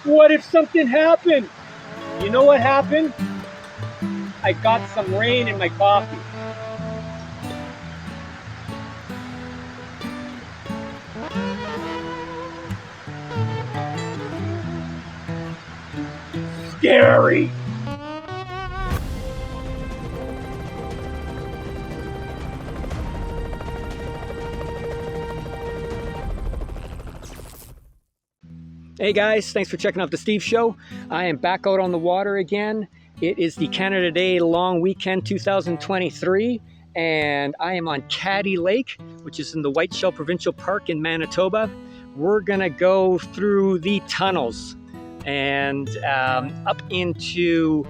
What if something happened? You know what happened? I got some rain in my coffee. Scary. Hey guys, thanks for checking out the Steve Show. I am back out on the water again. It is the Canada Day Long Weekend 2023, and I am on Caddy Lake, which is in the Whiteshell Provincial Park in Manitoba. We're gonna go through the tunnels and up into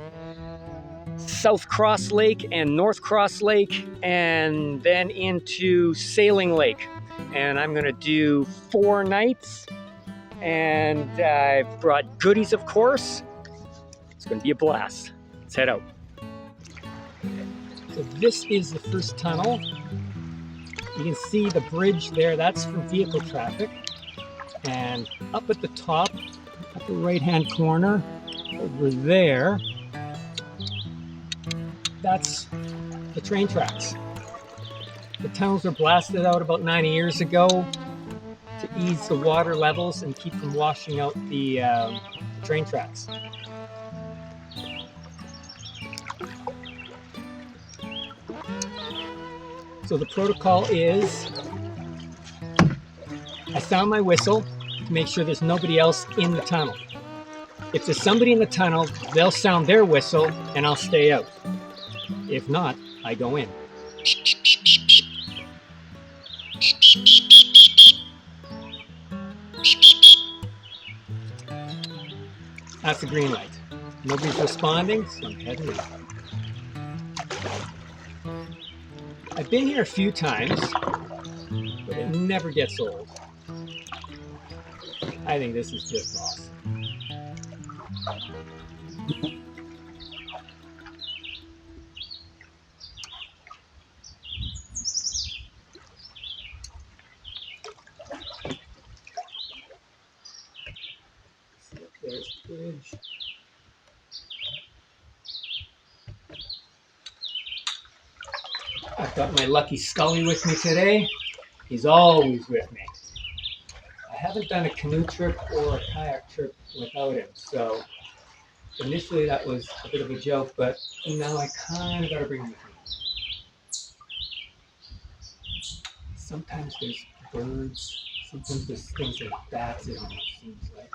South Cross Lake and North Cross Lake, and then into Sailing Lake. And I'm gonna do 4 nights. And I've brought goodies, of course. It's going to be a blast. Let's head out. So this is the first tunnel. You can see the bridge there. That's for vehicle traffic. And up at the top, at the right-hand corner, over there, that's the train tracks. The tunnels were blasted out about 90 years ago to ease the water levels and keep from washing out the train tracks. So the protocol is, I sound my whistle to make sure there's nobody else in the tunnel. If there's somebody in the tunnel, they'll sound their whistle and I'll stay out. If not, I go in. That's the green light. Nobody's responding, so I'm heading in. I've been here a few times, but it never gets old. I think this is just awesome. There's the bridge. I've got my lucky Scully with me today. He's always with me. I haven't done a canoe trip or a kayak trip without him, so initially that was a bit of a joke, but now I kind of got to bring him with me. Sometimes there's birds, sometimes there's things like bats, it almost seems like.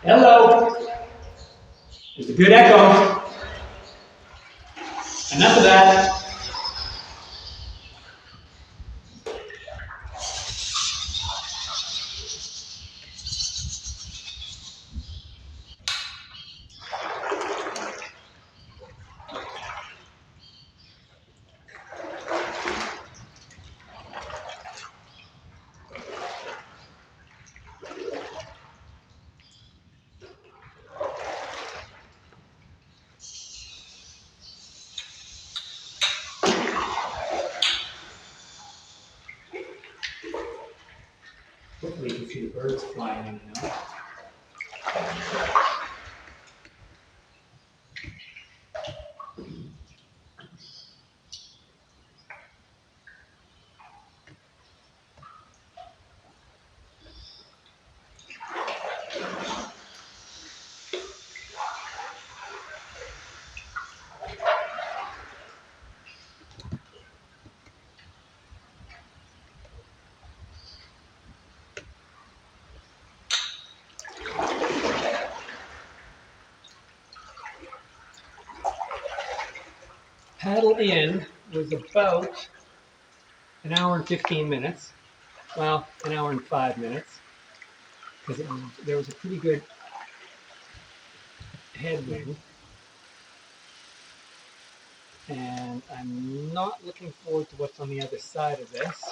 Hello! There's a good echo. Enough of that. Hopefully you can see the birds flying in and out. Paddle in was about an hour and 15 minutes. Well, an hour and 5 minutes. Because there was a pretty good headwind. And I'm not looking forward to what's on the other side of this.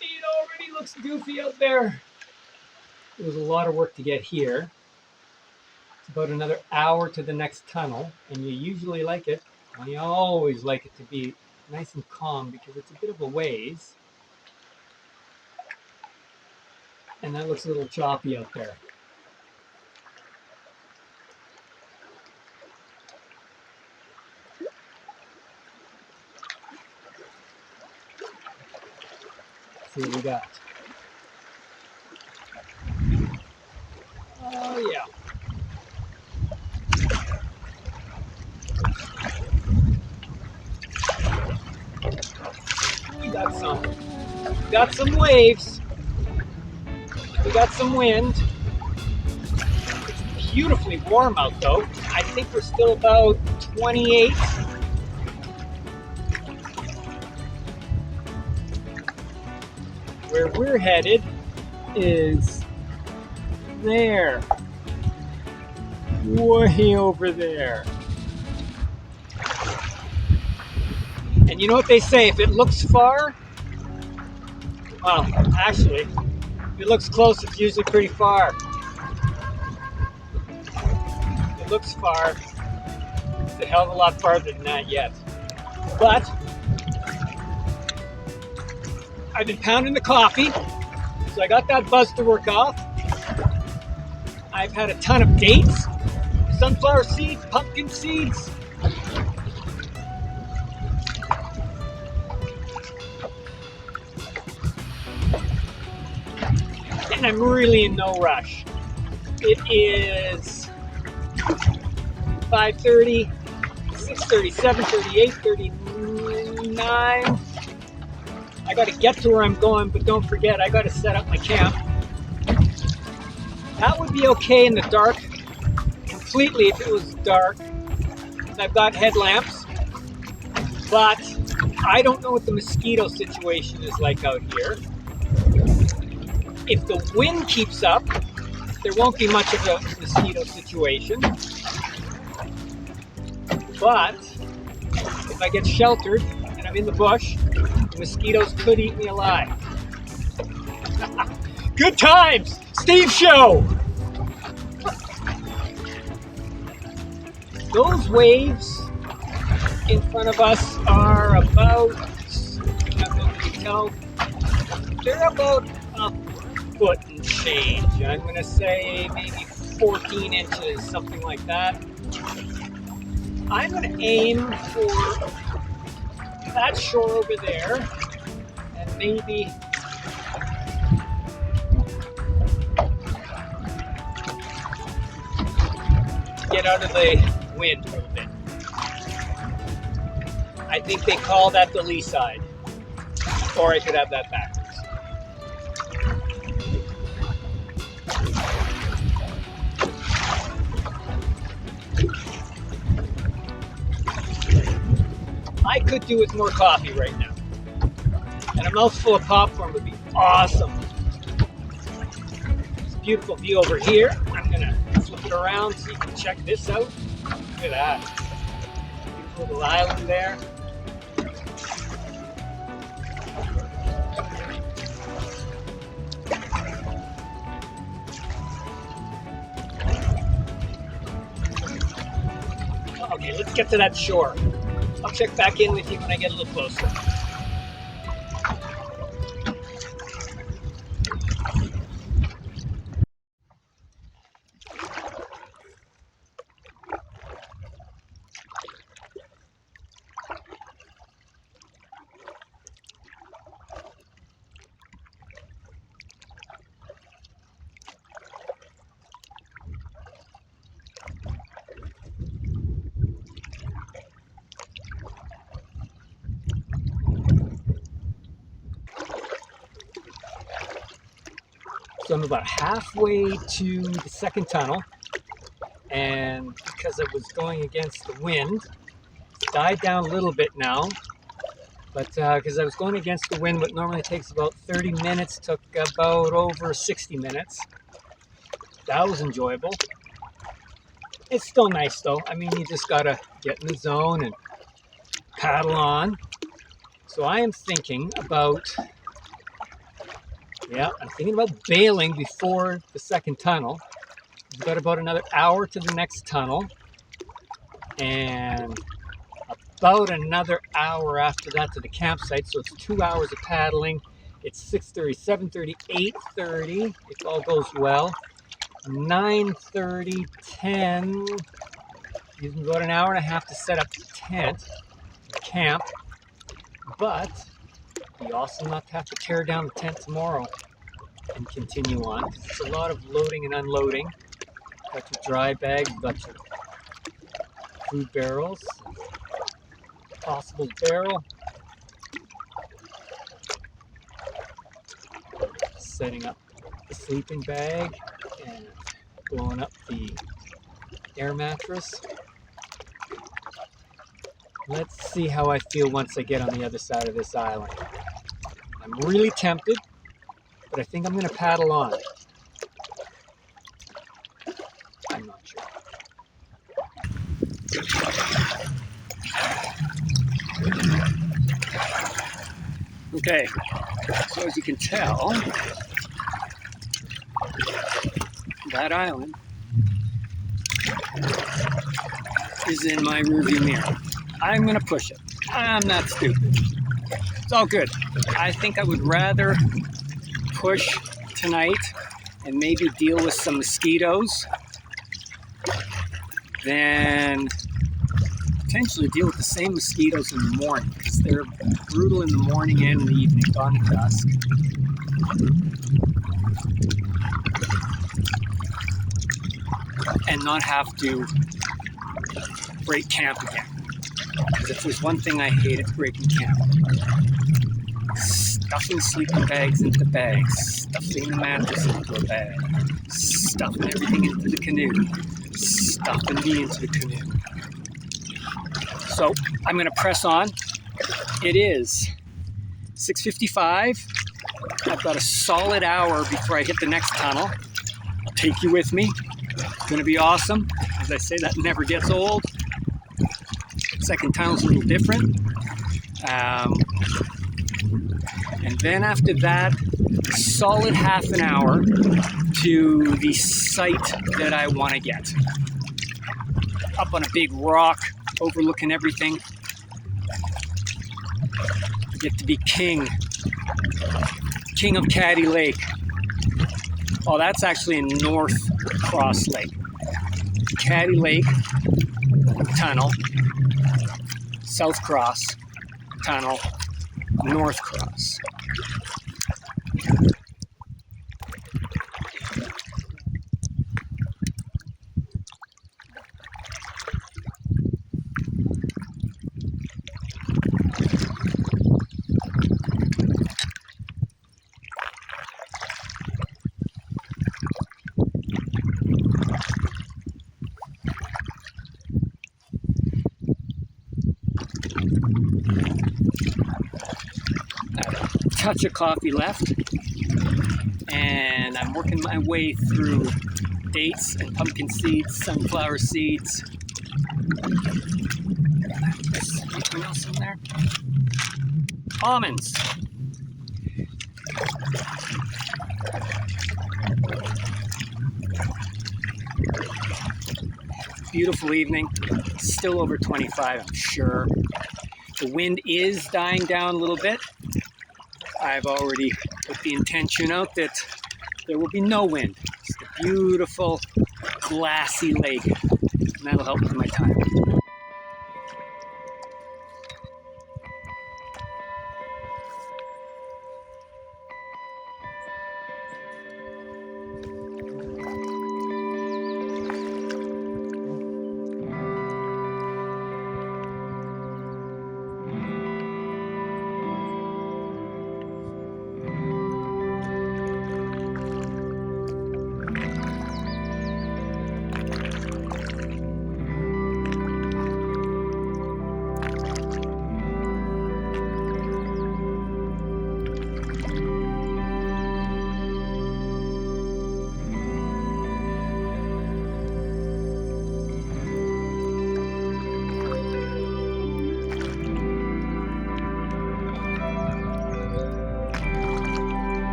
It already looks goofy out there. It was a lot of work to get here. It's about another hour to the next tunnel, and you usually like it, well, you always like it to be nice and calm because it's a bit of a ways. And that looks a little choppy out there. See what we got. Oh yeah. We got some waves. We got some wind. It's beautifully warm out though. I think we're still about 28. Where we're headed is there. Way over there. And you know what they say, if it looks far, well, actually, if it looks close, it's usually pretty far. If it looks far, it's a hell of a lot farther than that yet. But I've been pounding the coffee, so I got that buzz to work off. I've had a ton of dates, sunflower seeds, pumpkin seeds. And I'm really in no rush. It is 5:30, 6:30, 7:30, 8:39. I got to get to where I'm going, but don't forget, I got to set up my camp. That would be okay in the dark, completely if it was dark. I've got headlamps, but I don't know what the mosquito situation is like out here. If the wind keeps up, there won't be much of a mosquito situation. But if I get sheltered and I'm in the bush, the mosquitoes could eat me alive. Good times! Steve Show! Those waves in front of us are about, I don't know if you can tell, they're about a foot and change. I'm going to say maybe 14 inches, something like that. I'm going to aim for that shore over there and maybe get out of the wind a little bit. I think they call that the lee side, or I could have that backwards. I could do with more coffee right now. And a mouthful of popcorn would be awesome. It's a beautiful view over here. I'm going to flip it around so you can check this out. Look at that. Beautiful little island there. Okay, let's get to that shore. I'll check back in with you when I get a little closer. So I'm about halfway to the second tunnel, and because I was going against the wind, it's died down a little bit now, But because I was going against the wind, what normally takes about 30 minutes took about over 60 minutes. That was enjoyable. It's still nice though. I mean, you just gotta get in the zone and paddle on. So I am thinking about, I'm thinking about bailing before the second tunnel. We've got about another hour to the next tunnel, and about another hour after that to the campsite. So it's 2 hours of paddling. It's 6:30, 7:30, 8:30 if all goes well. 9:30, 10. Gives me about an hour and a half to set up the tent, camp. But it'd be awesome not to have to tear down the tent tomorrow and continue on. It's a lot of loading and unloading. Got your dry bags, got your food barrels, possible barrel. Setting up the sleeping bag and blowing up the air mattress. Let's see how I feel once I get on the other side of this island. I'm really tempted, but I think I'm going to paddle on. I'm not sure. Okay, so as you can tell, that island is in my rearview mirror. I'm gonna push it. I'm not stupid. It's all good. I think I would rather push tonight and maybe deal with some mosquitoes than potentially deal with the same mosquitoes in the morning, because they're brutal in the morning and in the evening, dawn to dusk. And not have to break camp again. Because if there's one thing I hate, it's breaking camp. Stuffing sleeping bags into bags, stuffing the mattress into a bag, stuffing everything into the canoe, stuffing me into the canoe. So I'm gonna press on. It is 6:55. I've got a solid hour before I hit the next tunnel. I'll take you with me. It's gonna be awesome. As I say, that never gets old. Second tunnel's a little different. And then after that, solid half an hour to the site that I want to get. Up on a big rock, overlooking everything. I get to be king of Caddy Lake. Oh, that's actually in North Cross Lake. Caddy Lake Tunnel, South Cross Tunnel, North Cross. Touch of coffee left, and I'm working my way through dates and pumpkin seeds, sunflower seeds. Anything else in there? Almonds. Beautiful evening. Still over 25, I'm sure. The wind is dying down a little bit. I've already put the intention out that there will be no wind. It's a beautiful, glassy lake, and that'll help with my time.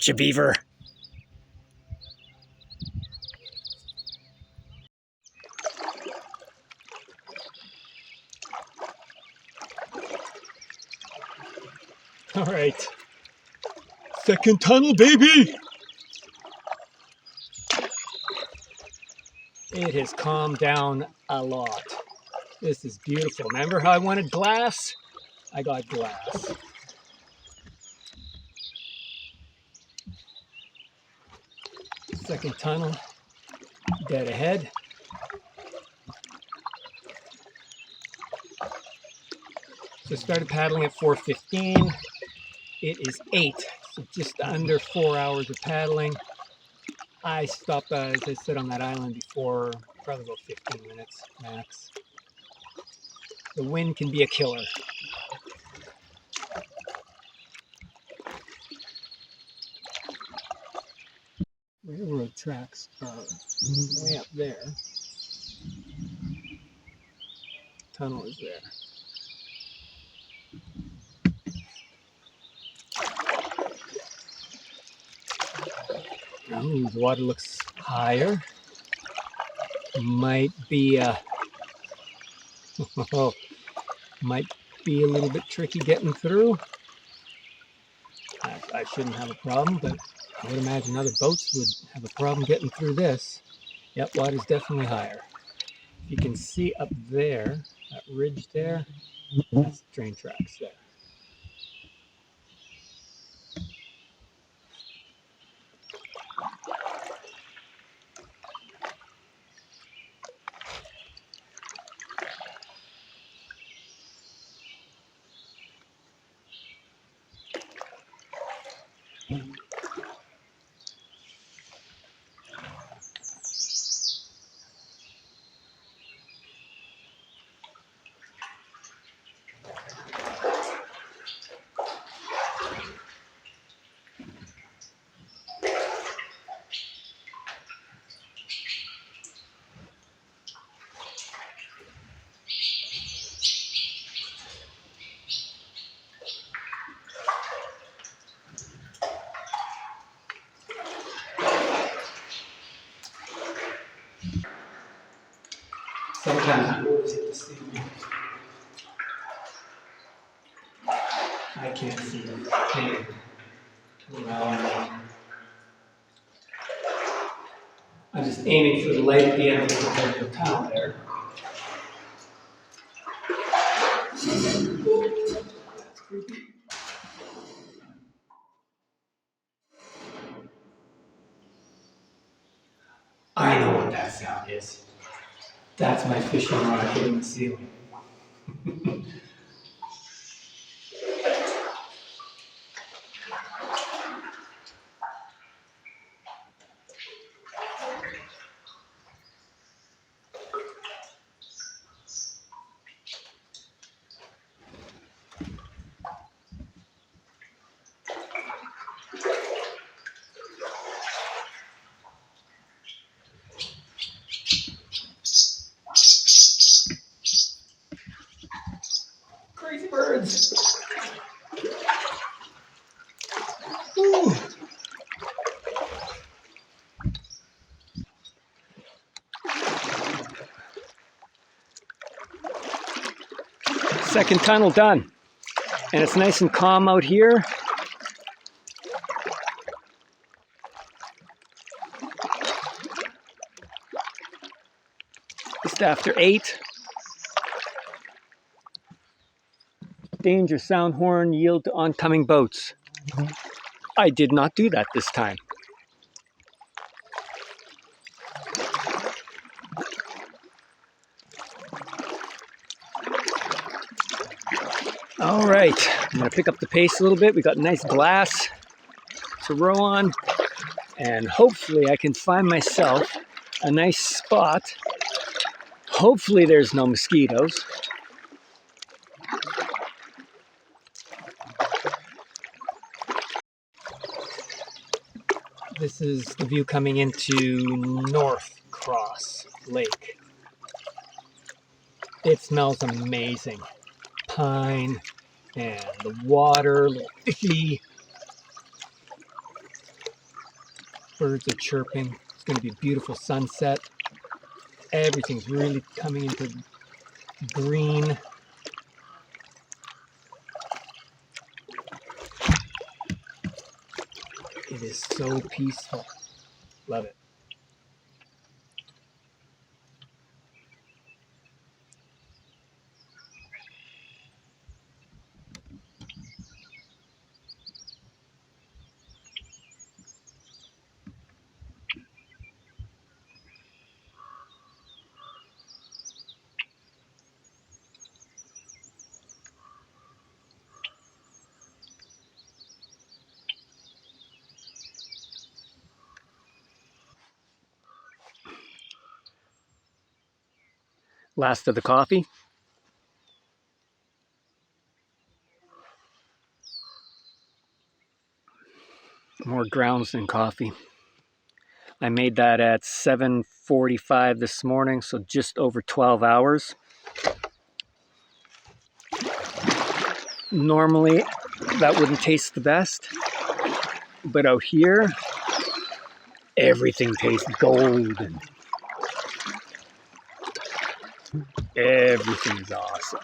Gotcha, beaver. All right. Second tunnel, baby! It has calmed down a lot. This is beautiful. Remember how I wanted glass? I got glass. Second tunnel, dead ahead. So I started paddling at 4:15. It is 8, so just under 4 hours of paddling. I stopped, as I said, on that island before, probably about 15 minutes max. The wind can be a killer. Railroad tracks are way up there. Tunnel is there. Oh, the water looks higher. Might be might be a little bit tricky getting through. I shouldn't have a problem, but I would imagine other boats would have a problem getting through this. Yep, water's definitely higher. You can see up there, that ridge there, that's train tracks there. Sometimes you always hit the ceiling. I can't see them. I'm just aiming for the light at the end of the tunnel there. That's creepy. I know what that sound is. That's my fishing rod hitting the ceiling. Crazy birds. Woo. Second tunnel done. And it's nice and calm out here. Just after 8. Danger sound horn, yield to oncoming boats. I did not do that this time. All right, I'm gonna pick up the pace a little bit. We got nice glass to row on, and hopefully I can find myself a nice spot. Hopefully there's no mosquitoes. This is the view coming into North Cross Lake. It smells amazing. Pine and the water, a little fishy. Birds are chirping. It's going to be a beautiful sunset. Everything's really coming into green. It is so peaceful. Love it. Last of the coffee. More grounds than coffee. I made that at 7:45 this morning, so just over 12 hours. Normally, that wouldn't taste the best, but out here, everything tastes golden. Everything's awesome.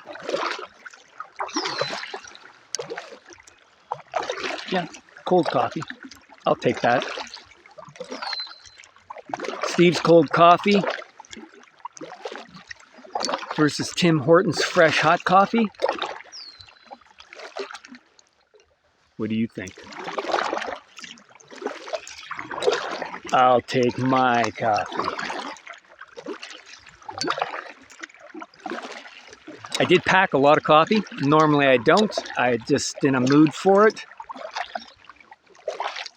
Yeah, cold coffee. I'll take that. Steve's cold coffee versus Tim Hortons fresh hot coffee. What do you think? I'll take my coffee. I did pack a lot of coffee. Normally I don't. I'm just in a mood for it.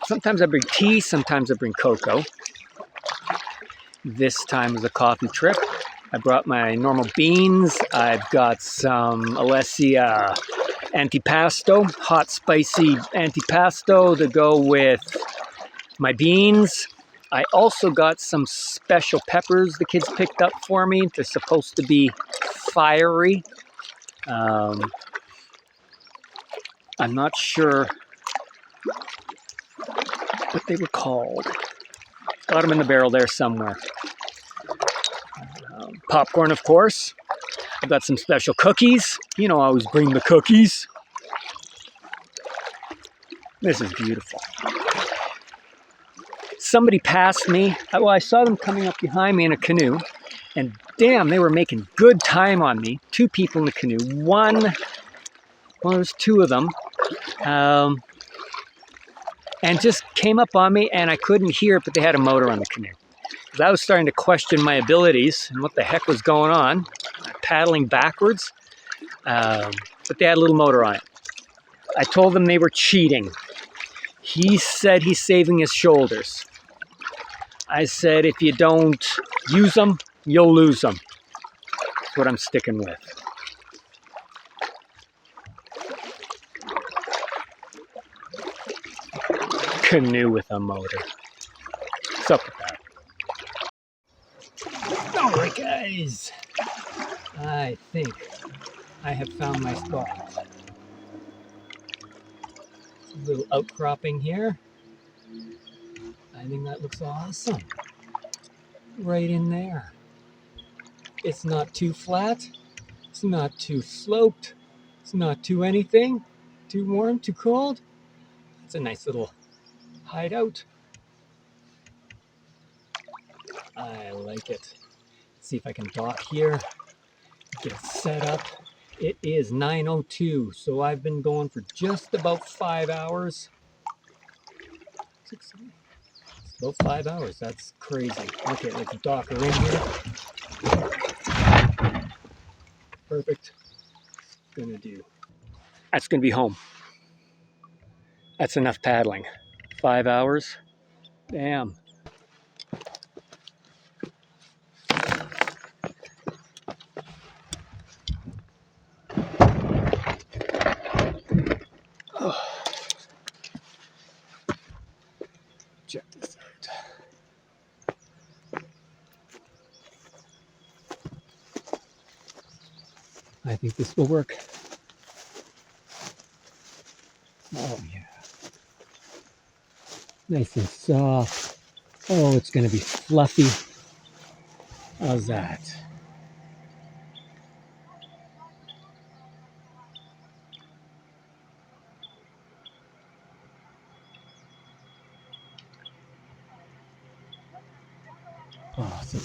Sometimes I bring tea, sometimes I bring cocoa. This time was a coffee trip. I brought my normal beans. I've got some Alessia antipasto, hot spicy antipasto to go with my beans. I also got some special peppers the kids picked up for me. They're supposed to be fiery. I'm not sure what they were called. Got them in the barrel there somewhere. Popcorn, of course. I've got some special cookies. You know, I always bring the cookies. This is beautiful. Somebody passed me. Well, I saw them coming up behind me in a canoe, and damn, they were making good time on me. Two people in the canoe. Well, there's two of them. And just came up on me, and I couldn't hear it, but they had a motor on the canoe. I was starting to question my abilities and what the heck was going on, paddling backwards, but they had a little motor on it. I told them they were cheating. He said he's saving his shoulders. I said, if you don't use them, you'll lose them. That's what I'm sticking with. Canoe with a motor. What's up with that? Alright guys, I think I have found my spot. A little outcropping here. I think that looks awesome. Right in there. It's not too flat. It's not too sloped. It's not too anything. Too warm, too cold. It's a nice little hideout. I like it. Let's see if I can dock here. Get it set up. It is 9:02, so I've been going for just about 5 hours. 6, 7, it's about 5 hours. That's crazy. Okay, let's dock her in here. Perfect. Gonna do. That's gonna be home. That's enough paddling. 5 hours. Damn. Check this out. I think this will work. Oh yeah. Nice and soft. Oh, it's going to be fluffy. How's that? Awesome.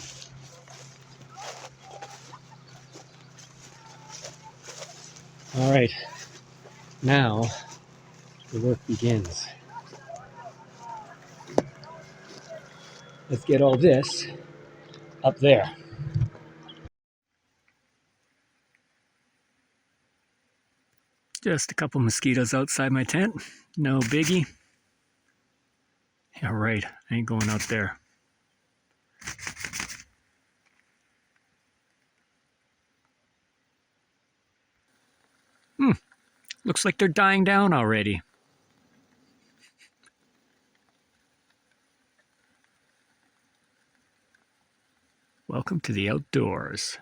All right, now the work begins. Let's get all this up there. Just a couple mosquitoes outside my tent. No biggie. Yeah, right. I ain't going out there. Looks like they're dying down already. Welcome to the outdoors.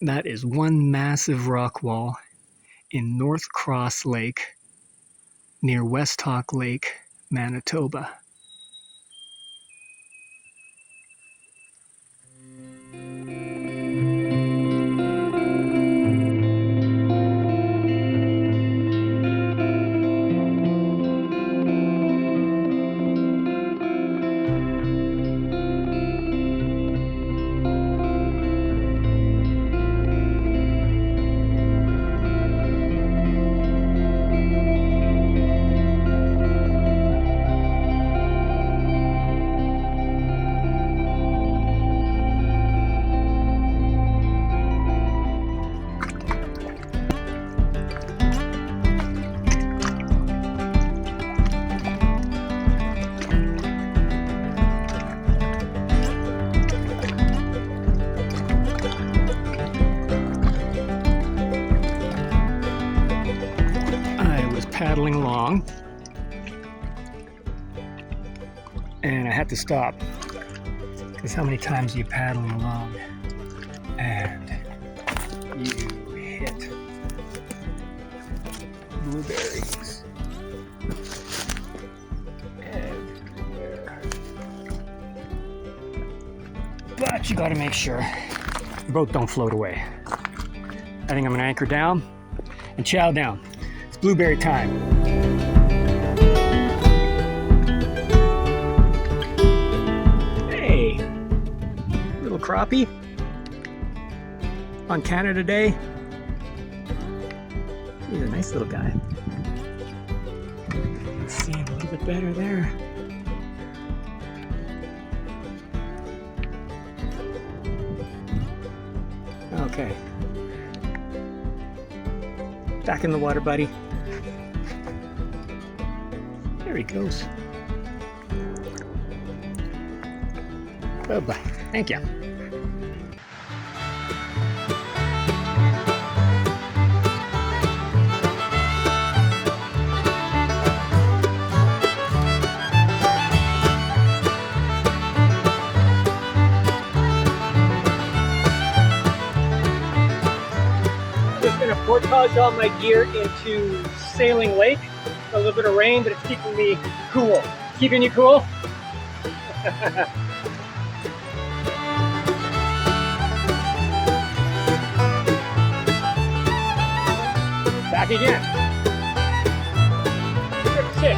That is one massive rock wall in North Cross Lake near West Hawk Lake, Manitoba. Paddling along, and I had to stop because how many times are you paddling along and you hit blueberries everywhere. But you got to make sure your boat don't float away. I think I'm going to anchor down and chow down. It's blueberry time. Hey, little crappie on Canada Day. He's a nice little guy. Let's see him a little bit better there. Okay. Back in the water, buddy. There he goes. Bye-bye. Thank you. portage all my gear into Sailing Lake. A little bit of rain, but it's keeping me cool. Keeping you cool? Back again. Sick.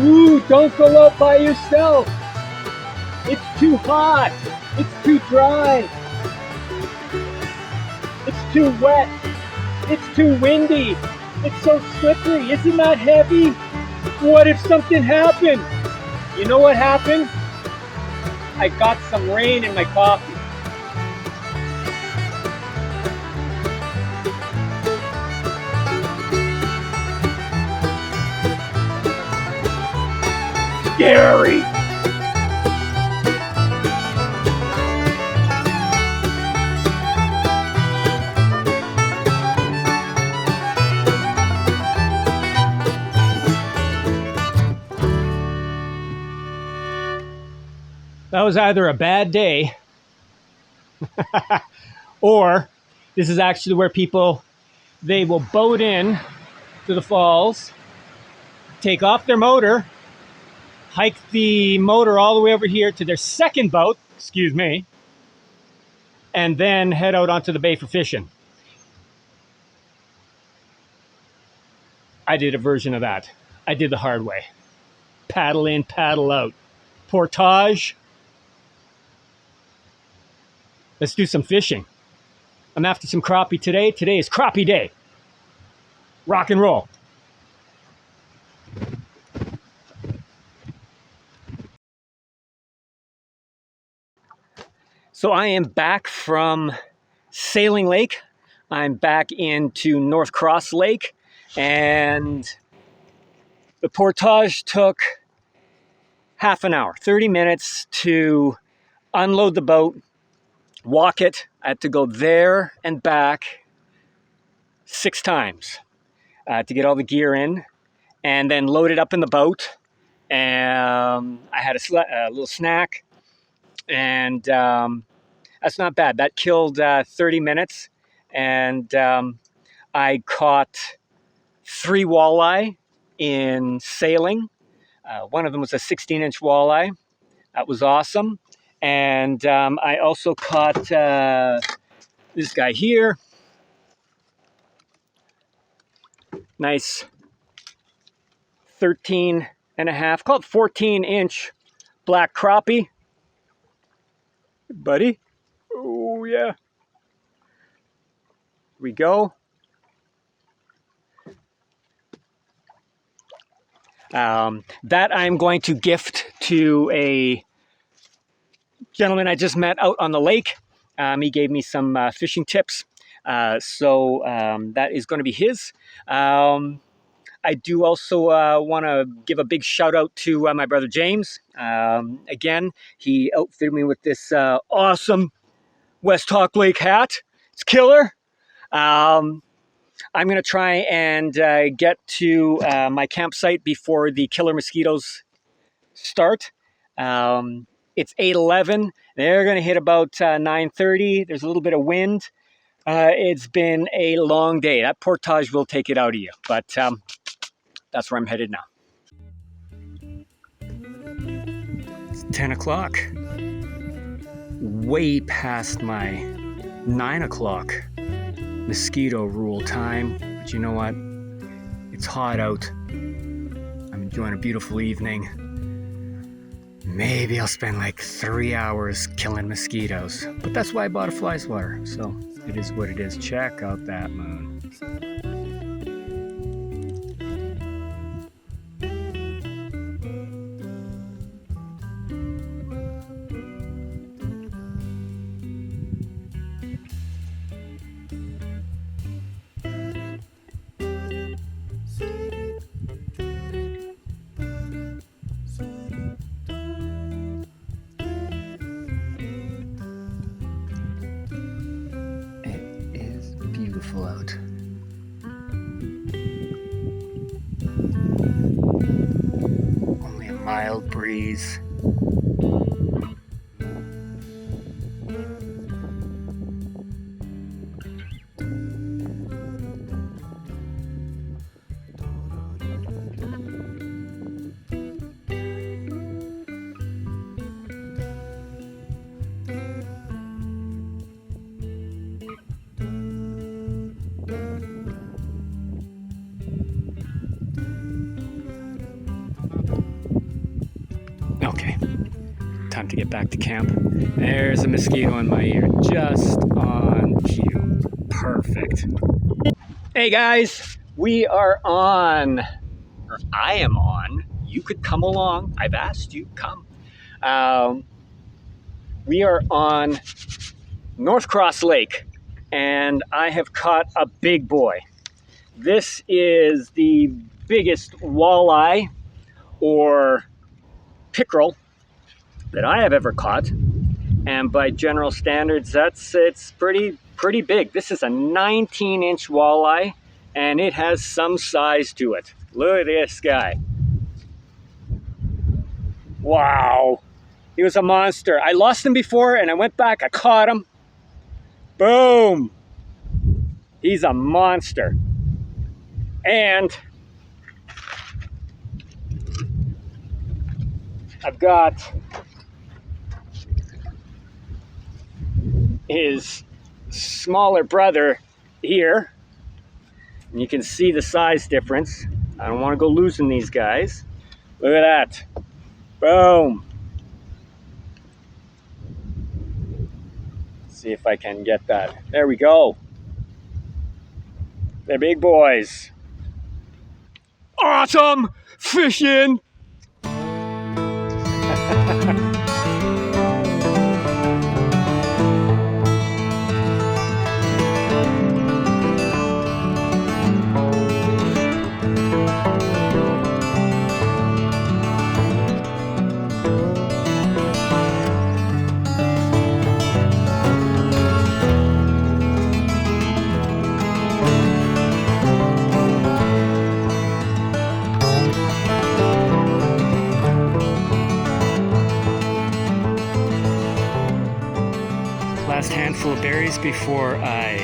Ooh, don't go out by yourself. It's too hot. It's too dry. It's too wet. It's too windy. It's so slippery. Isn't that heavy? What if something happened? You know what happened? I got some rain in my coffee. Scary. That was either a bad day or this is actually where people, they will boat in to the falls, take off their motor, hike the motor all the way over here to their second boat, excuse me, and then head out onto the bay for fishing. I did a version of that. I did the hard way. Paddle in, paddle out. Portage. Let's do some fishing. I'm after some crappie today. Today is crappie day. Rock and roll. So I am back from Sailing Lake. I'm back into North Cross Lake, and the portage took half an hour, 30 minutes to unload the boat, walk it. I had to go there and back 6 times to get all the gear in, and then load it up in the boat. I had a little snack, and that's not bad. That killed 30 minutes, and I caught 3 walleye in sailing. One of them was a 16-inch walleye. That was awesome. And I also caught this guy here. Nice 13 and a half, called 14-inch black crappie. Buddy. Oh, yeah. Here we go. That I'm going to gift to a gentleman I just met out on the lake. He gave me some fishing tips. So that is going to be his. I do also want to give a big shout out to my brother James. Again, he outfitted me with this awesome West Hawk Lake hat. It's killer. I'm going to try and get to my campsite before the killer mosquitoes start. It's 8:11. They're going to hit about 9:30. There's a little bit of wind. It's been a long day. That portage will take it out of you, but that's where I'm headed now. 10 o'clock. Way past my 9 o'clock mosquito rule time. But you know what? It's hot out. I'm enjoying a beautiful evening. Maybe I'll spend like 3 hours killing mosquitoes. But that's why I bought a fly swatter. So it is what it is. Check out that moon. Beautiful out. Only a mild breeze. Okay, time to get back to camp. There's a mosquito in my ear, just on cue. Perfect. Hey guys, we are on, or I am on. You could come along. I've asked you, come. We are on North Cross Lake, and I have caught a big boy. This is the biggest walleye or pickerel that I have ever caught, and by general standards, it's pretty big. This is a 19-inch walleye, and it has some size to it. Look at this guy. Wow, he was a monster. I lost him before, and I went back, I caught him. Boom! He's a monster. And I've got his smaller brother here. And you can see the size difference. I don't want to go losing these guys. Look at that. Boom. Let's see if I can get that. There we go. They're big boys. Awesome fishing. Last handful of berries before I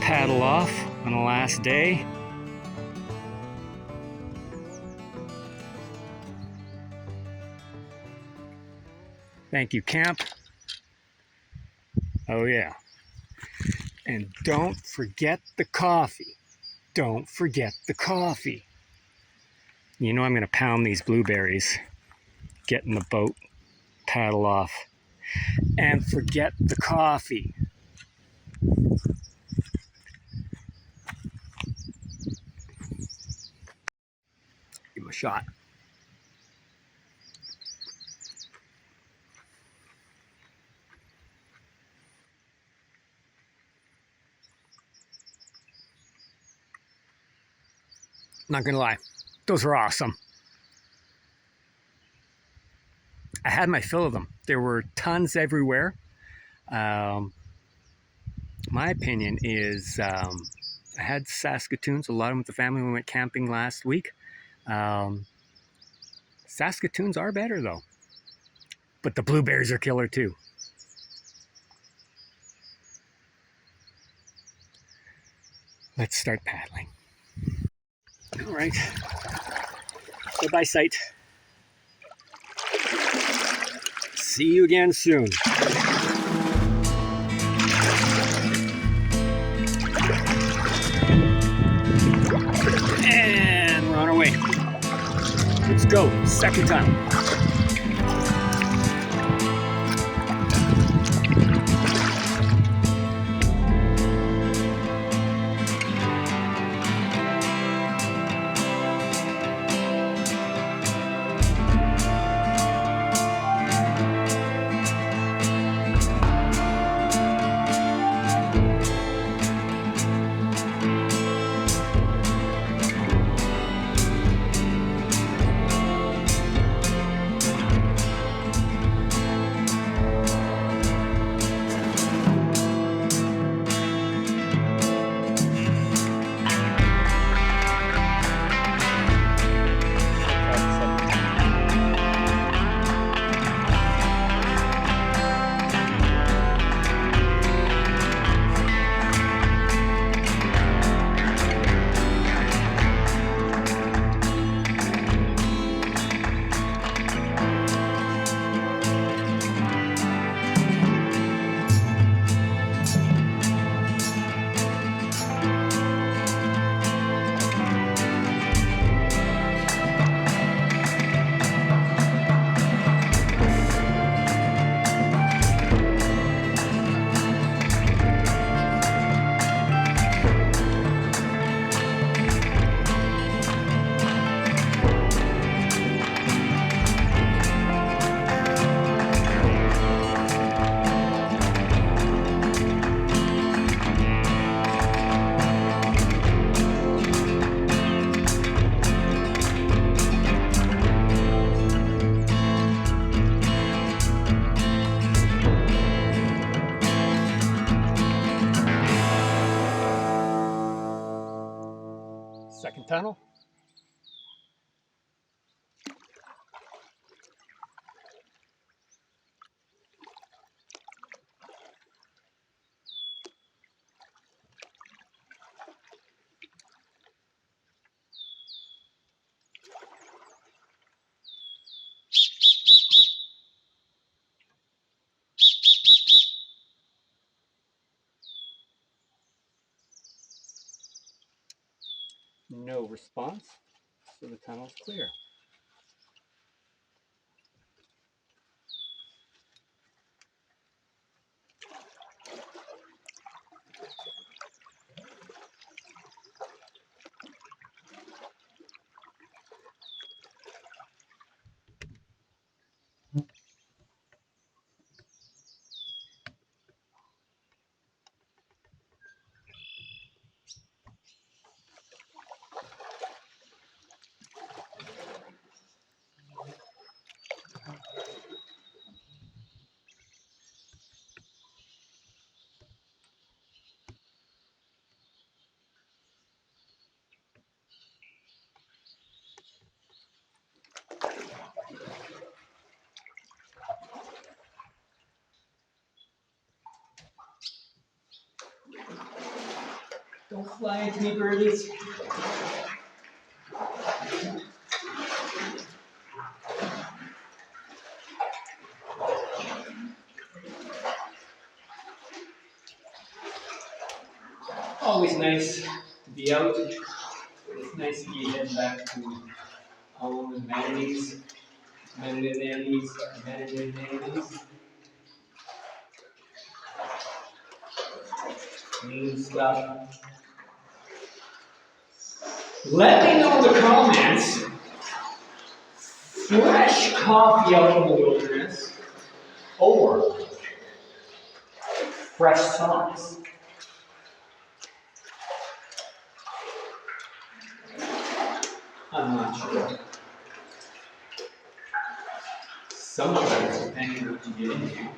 paddle off on the last day. Thank you, camp. Oh yeah. And don't forget the coffee. Don't forget the coffee. You know I'm gonna pound these blueberries, get in the boat, paddle off. And forget the coffee. Give him a shot. Not gonna lie, those were awesome. I had my fill of them. There were tons everywhere. My opinion is I had Saskatoons, a lot of them with the family when we went camping last week. Saskatoons are better though, but the blueberries are killer too. Let's start paddling. All right, goodbye sight. See you again soon. And we're on our way. Let's go. Second time. Second tunnel. No response, so the tunnel's clear. Don't fly into me, birdies. Always nice to be out. It's nice to be heading back to home and amenities. Amenities. Clean stuff. Let me know in the comments, fresh coffee out in the wilderness or fresh socks. I'm not sure. Sometimes, depending on what you get into.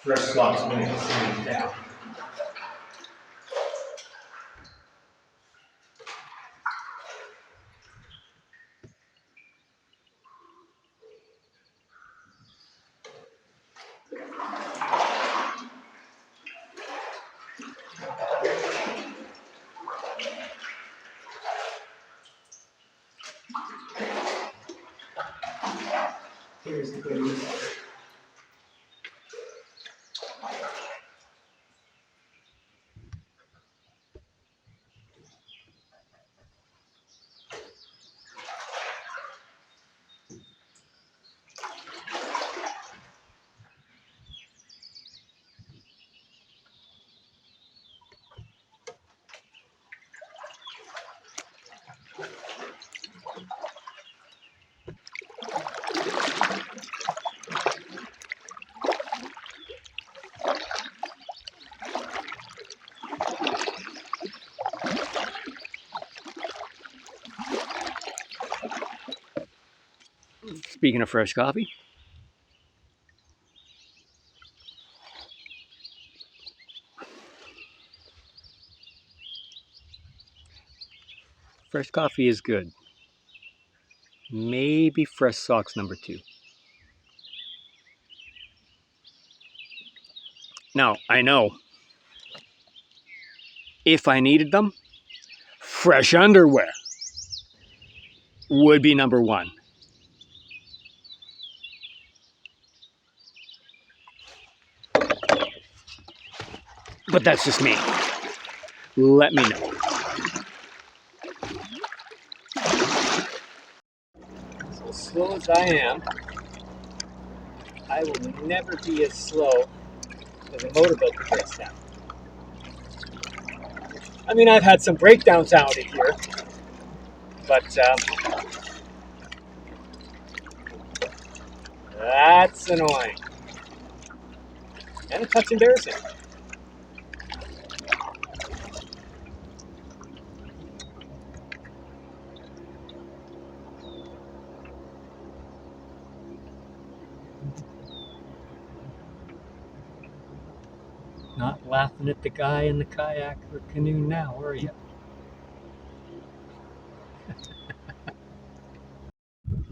Fresh socks make the same down. Here's the goodies. Speaking of fresh coffee, fresh coffee is good. Maybe fresh socks number 2. Now, I know, if I needed them, fresh underwear would be number 1. But that's just me. Let me know. So slow as I am, I will never be as slow as a motorboat that breaks down. I mean, I've had some breakdowns out of here, but that's annoying. And a touch embarrassing. Not laughing at the guy in the kayak or canoe now, are you?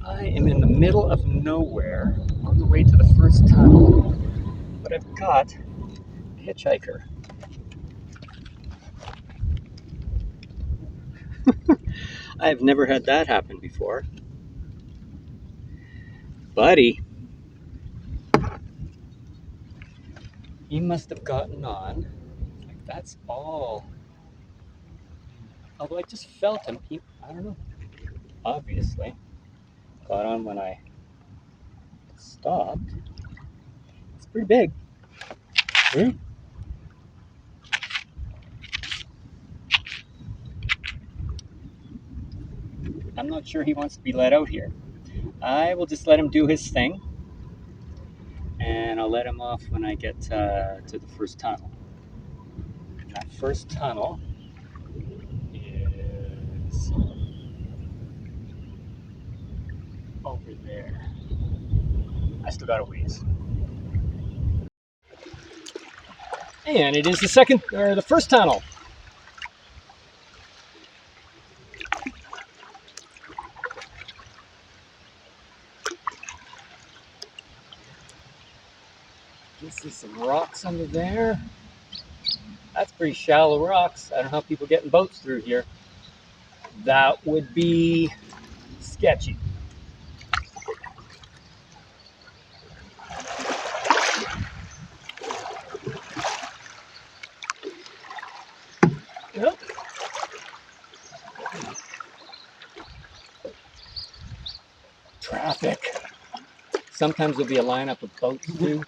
I am in the middle of nowhere on the way to the first tunnel, but I've got a hitchhiker. I've never had that happen before. Buddy, he must have gotten on. Like, that's all. Although I just felt him. I don't know. Obviously. Got on when I stopped. It's pretty big. Hmm? I'm not sure he wants to be let out here. I will just let him do his thing. And I'll let him off when I get to the first tunnel. And that first tunnel is over there. I still got a ways. And it is the first tunnel. This is some rocks under there. That's pretty shallow rocks. I don't know how people get in boats through here. That would be sketchy. Yep. Traffic. Sometimes there'll be a lineup of boats too.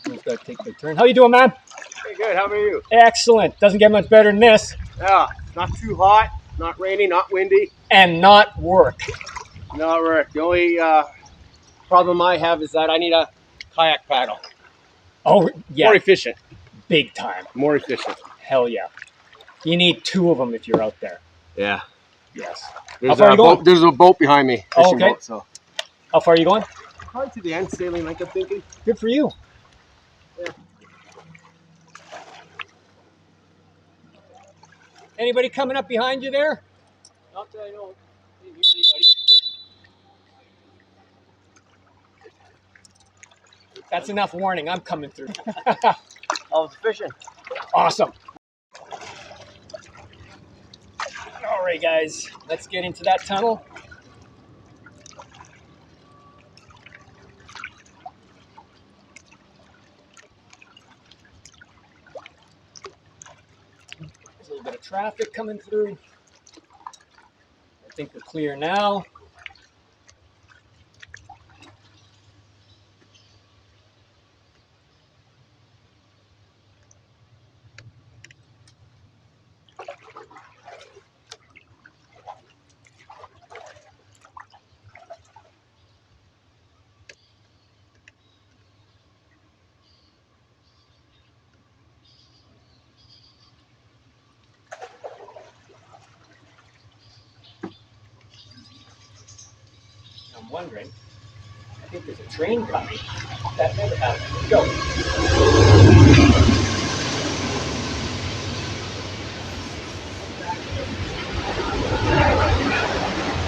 Everyone's got to take their turn. How you doing, man? Hey, good. How about you? Excellent. Doesn't get much better than this. Yeah, not too hot, not rainy, not windy. And not work. Not work. The only problem I have is that I need a kayak paddle. Oh, yeah. More efficient. Big time. More efficient. Hell yeah. You need 2 of them if you're out there. Yeah. Yes. There's How far are you going? There's a boat behind me. Oh, okay. Boat, so. How far are you going? Probably to the end, sailing like I'm thinking. Good for you. Yeah. Anybody coming up behind you there? Not that I know. Didn't hear anybody. That's enough warning. I'm coming through. I was fishing. Awesome. All right, guys. Let's get into that tunnel. traffic coming through. I think we're clear now. I'm wondering, I think there's a train coming. That never happens. Go.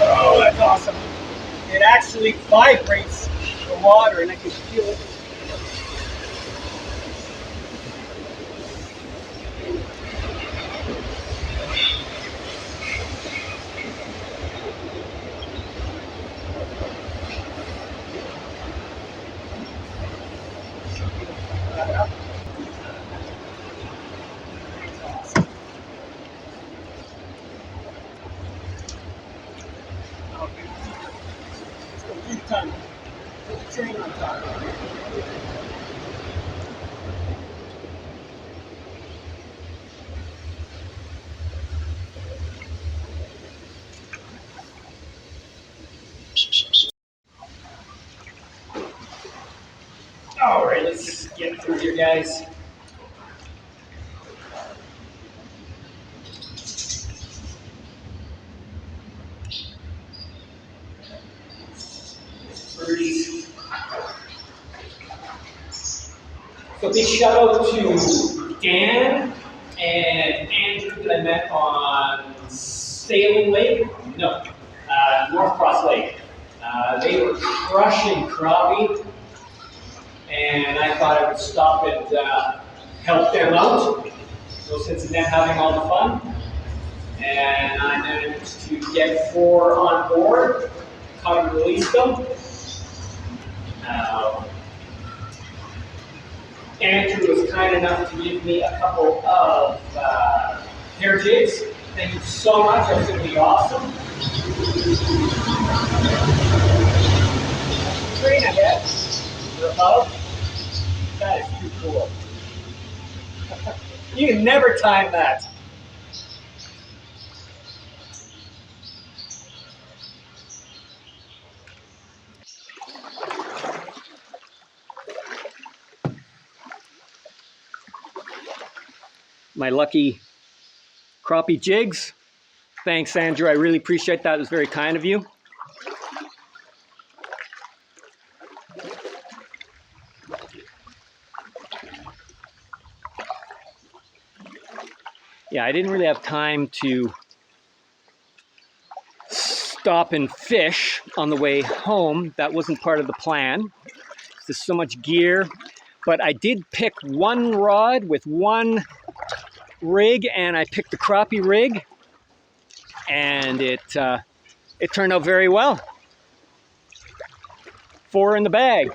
Oh, that's awesome. It actually vibrates the water and I can feel it. Ton. Train on top. All right, let's get through here, guys. Birdies. So big shout out to Dan and Andrew that I met on Salem Lake. No, North Cross Lake. They were crushing crappie, and I thought I would stop and help them out. So since them having all the fun, and I managed to get 4 on board, caught and released them. Andrew was kind enough to give me a couple of hair jigs. Thank you so much. That's going to be awesome. Train ahead. We're above. That is too cool. You can never time that. My lucky crappie jigs. Thanks, Andrew. I really appreciate that. It was very kind of you. Yeah, I didn't really have time to stop and fish on the way home. That wasn't part of the plan. There's so much gear. But I did pick one rod with one rig, and I picked the crappie rig, and it turned out very well. 4 in the bag.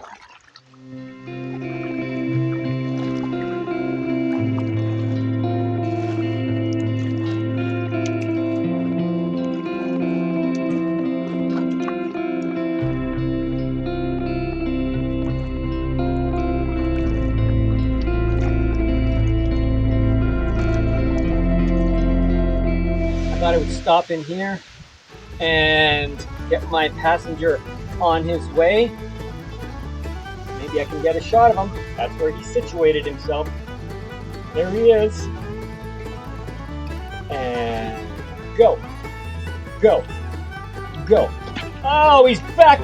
I thought I would stop in here and get my passenger on his way. Maybe I can get a shot of him. That's where he situated himself. There he is. And go. Go. Go. Oh, he's back.